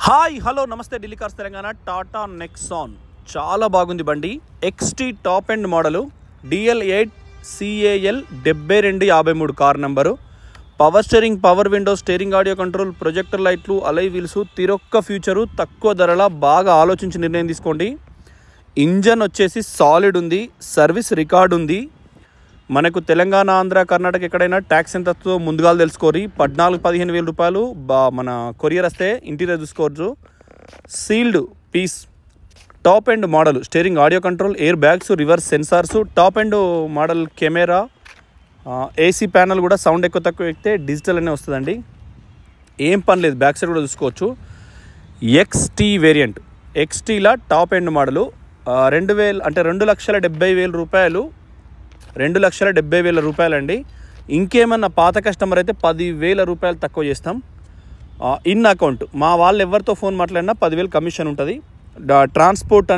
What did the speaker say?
Hi hello నమస్తే Delhi cars Telangana. Tata Nexon చాలా బాగుంది బండి. XT top end model, DL8 CAL 7253 car number. Power steering, power window, steering audio control, projector లైట్లు, అలై wheels, తిరొక్క future, తక్కువ ధరల. బాగా ఆలోచించి నిర్ణయం తీసుకోండి. ఇంజన్ వచ్చేసి సాలిడ్ ఉంది, సర్వీస్ రికార్డ్ ఉంది. మనకు తెలంగాణ, ఆంధ్ర, కర్ణాటక ఎక్కడైనా ట్యాక్స్ ఎంతతో ముందుగా తెలుసుకోరు. 14-15 వేల రూపాయలు మన కొరియర్ వస్తే ఇంటీరియర్ చూసుకోవచ్చు. Sealed piece, top end model, steering audio control, air bags, reverse sensors, top end model camera, AC panel కూడా సౌండ్ ఎక్కువ తక్కువ ఎక్కితే డిజిటల్ అనే వస్తుందండి. ఏం పని లేదు, బ్యాక్ సైడ్ కూడా చూసుకోవచ్చు. XT వేరియంట్, XTలా టాప్ ఎండ్ మోడలు 2,000 అంటే 2,70,000 రూపాయలు, 2,70,000 రూపాయలండి. ఇంకేమన్నా పాత కస్టమర్ అయితే 10,000 రూపాయలు తక్కువ చేస్తాం. ఇన్ అకౌంట్ మా వాళ్ళు ఎవరితో ఫోన్ మాట్లాడినా 10,000 కమిషన్ ఉంటుంది. ట్రాన్స్పోర్ట్ అనేది